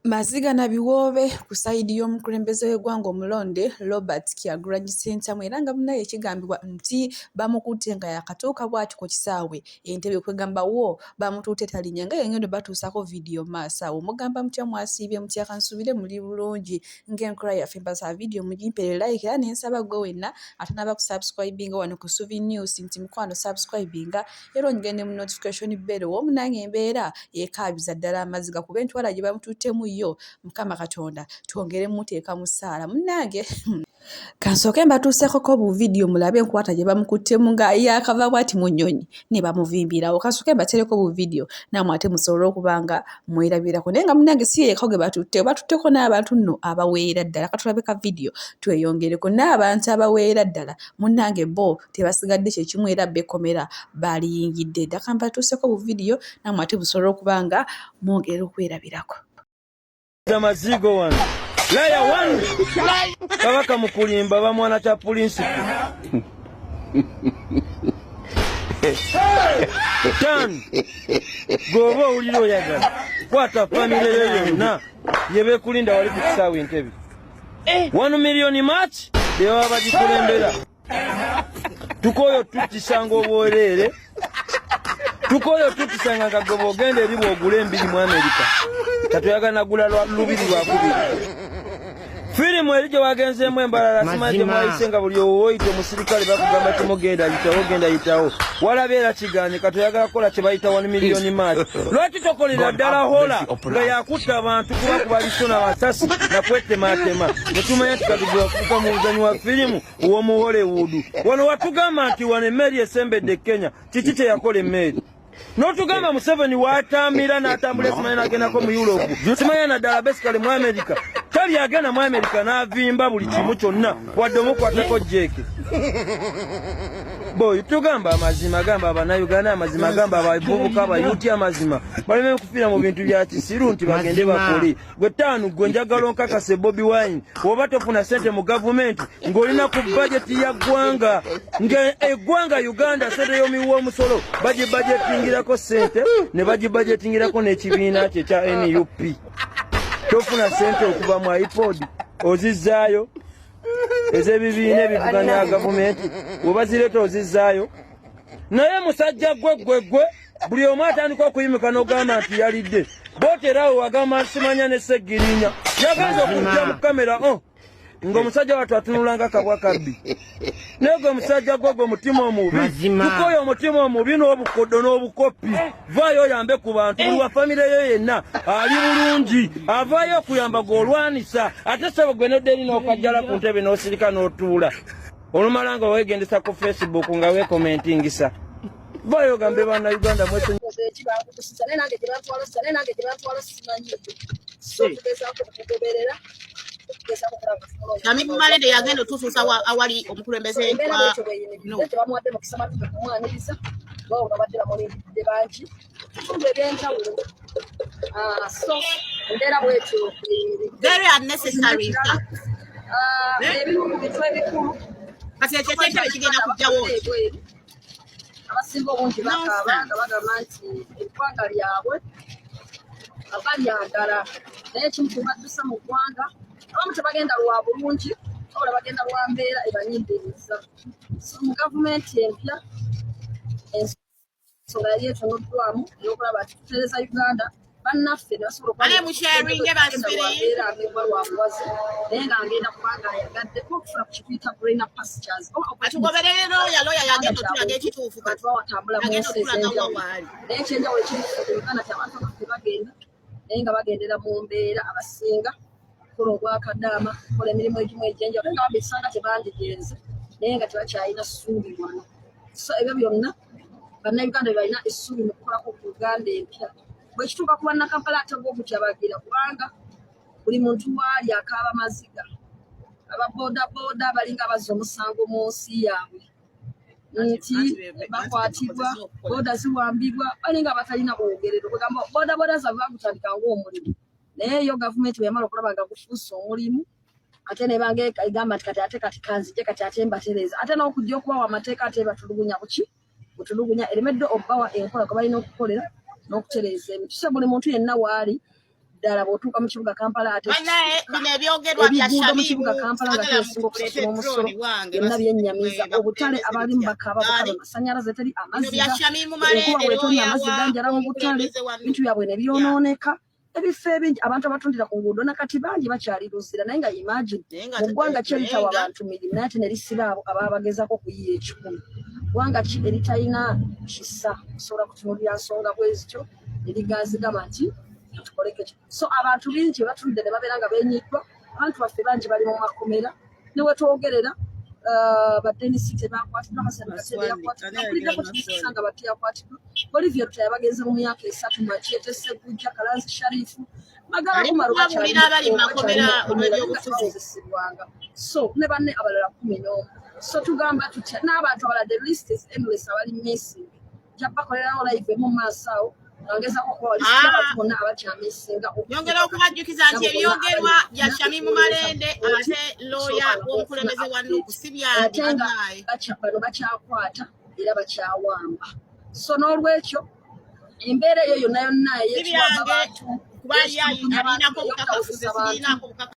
Maziga na biwobe kusaidi y'omukulembeze w'eggwanga omulonde Robert Kyagulanyi Ssentamu era nga munaye ekigambibwa nti bamukutte nga yakatuuka bw'ati ku kisaawe entebe kwegamba wo bamutute talinya nga yengendo batuusako vidiyo maaso awo mugamba mutya mwasiibye mutya kansubire muli bulungi ng'enkola yaffe mbasa vidiyo mugimpere like era nensaba gwe wenna atanaba kusubscribinga wano ku Suvi News nti mukwano subscribinga era ongende mu notification bell w'omunange embeera yekaabiza ddala amaziga kuba entwala gye bamututtemu yo mukama katonda tuongere muteeka mu ssaala munnange kansooke mbatuuseko ko bu vidiyo mulabe enkwata gye bamukuttemu nga yakava bwati mu nnyonyi ne bamuvimbirawo kansooke mbatereko bu vidiyo namwe ate musobole okuba nga mwerabirako naye nga munnange si yekka ge batutteko n'abantu nno abaweera ddala katulabeka vidiyo tweyongereko n'abantu abaweera ddala munnange bo tebasigadde kyekimu era bekomera baliyingidde ddaka mbatuuseko bu vidiyo namwe ate musobole okuba nga mwongere okwerabirako. Amazigo wano laya wano kabaka mukulimba bamwana kya pulinsi tan goba owulira oyagala kwata famire yo yonna yebekulinda wali ku kisaawe entebe 1 million match bebaba bagikulembera tukoyo tutisanga obwereere tukoyo tutisanga nga goba ogenda eri bwogula embiri mu Amerika katuyagala nagula lubiri lwakubiri firimu eri gye wagenzeemu embalala simaje mwayise nga buli owoyite omusirikale bakugamba kimugenda yitawo genda yitawo walaba era kigaanye katuyagala kukola kye bayita 1 million match lwaki tokolera ddala hola nga yakutta abantu kuba kubaliso n'abasasi nakwetematema netumanya nti katugula kufuka mu muzanyi wa firimu ow'omu Hollywood wano watugamba nti wano emmeri esembedde Kenya kiki kye yakola emmeri n'otugamba Museveni watambira n'atambula esimanya n'agendako mu Europe simanya naddala basically mu America tali agenda mu America n'avimba buli kimu kyonna wadde omukwatako jeeke boy tugamba amazima gamba abannayuganda amazima gamba abavubuka abayuti amazima baleme kufiira mu bintu bya kisiru nti bagende bakole gwe ttaanu gwe njagala onkakase Bobi Wine oba tofuna sente mu gavumenti ng'olina ku bajeti ya ggwanga eggwanga Uganda sente y'omiwa omusolo bagibajetingirako sente ne bagibajetingirako n'ekibiina kye kya NUP tofuna sente okuva mu iPod ozizzaayo ez'ebibiina ebivuganya gavumenti oba zireeta ozizzaayo naye musajja gwe buli omu atandika okuyimika n'ogamba nti yalidde booterawo wagamba simanya ne Seggirinya yagenza okujja mu kamera ng'omusajja watu atunulanga kabwa kabbi naye gwe musajja gwe mutima omubi tukoyo omutima omubi n'obukoddo n'obukopi vaayo oyambe ku bantu buli wa famire yo yenna ali bulungi avaayo okuyamba gw'olwanisa ate sabo gwe nodderi n'okajjala ku ntebe n'osirika n'otuula olumala nga weegendesa ku Facebook nga weekomentingisa vaayo gambe bannayuganda mwese Nami mmalende yagenda otusuusa awali omukulembeze bamuwadde mu kisamatu kumwaniriza bo babaddira mu lidde bangi kitundu ebyenjawulo so embeera bwetyo very unnecessary ebimu bintu ebikulu kati ekyo kigenda kujjawo abasinga obungi bakaaba nga bagamba nti eggwanga lyabwe balyagala naye ekimu kyebaddusa mu ggwanga abamu tebagenda lwa bulungi obola bagenda lwa mbeera ebanyindiriza so mu gavumenti empya ensonga yali etonoddwamu eyokulaba nti tutereeza Uganda bannaffe nebasobola okubeera agegwa lwa buwaze naye nga ngenda kubanga ayagaddeko okufuna ku kituyita brainer pastures atugobererero yaloya yagenda otulaga ekituufu batwawatambula mu nsi ez'enjawulo naye ekyenjawulo ekiri Uganda kyabantu abaffe bagenda naye nga bagendera mu mbeera abasinga kola obwakadaama kola emirimu egimu egyenjawulo nga babisanga tebandigenze naye nga tebakyalina ssuubi wano so ebyo byonna bannayuganda bye balina essuubi mu kukolako ku Uganda empya bwe kituuka ku bannakampala ate bo okukyabagira kubanga buli muntu waali akaaba maziga ababooda balinga bazza omusango mu nsi yaabwe nti bakwatibwa booda ziwambibwa balinga abatalina bwogerero kwegamba booda zava bagutandika ng'omulimu naye yo gavumenti bwe yamala okulaba nga gufuuse omulimu ate ne bange igamba nti kati kanzije kati ate mbatereza ate n'okujja okubawa amateeka ate batulugunya kuki butulugunya eremedde obbawa enkola kwe balina okukolera n'okutereeza emituse buli muntu yenna waali ddala bw'otuuka mu kibuga Kampala ate bino ebyogerwa bya ebiguudo mu kibuga Kampala nga teesinga okusasula omusolo byonna byennyamiza obutale abalimu bakaaba amasannyalaze teri amazzi enkuba bw'etonnya amazzi ganjala mu butale bintu byabwe ne byonooneka ebifo ebingi abantu abatundira ku nguudo nakati bangi bakyali luzira naye nga imagine mu ggwanga ki eritawa abantu mirimu naye ate ne lisiba abo ababa bagezaako okuyiya 10 ggwanga ki eritalina kisa osobola kutunuulira nsonga bwezityo erigazigama nti tukoleke so abantu bingi batulidde ne babeera nga benyiddwa abantu baffe bangi bali mu makomera ne wetwogerera badenisi tebakwatiddwa amasanateyakwatiddwa nga bateyakwatiddwa Olivia yabagenze mu myaka 3 makyetese kujja Kalanzi Sharifu magala kumarukakyalimakomera so ne banne abalala 11 so tugamba tutya n'abantu abalala the list is endless abali missing jabakolerawo live mu maasawo Nyongera okubajjukiza nti ebyogerwa bya Shamimu Malende ate looya w'omukulembeze wa Nuupu sibya bano bakyakwata era bakyawamba so n'olwekyo embeera eyo yonna yonna kuba yalinako obukakafuzi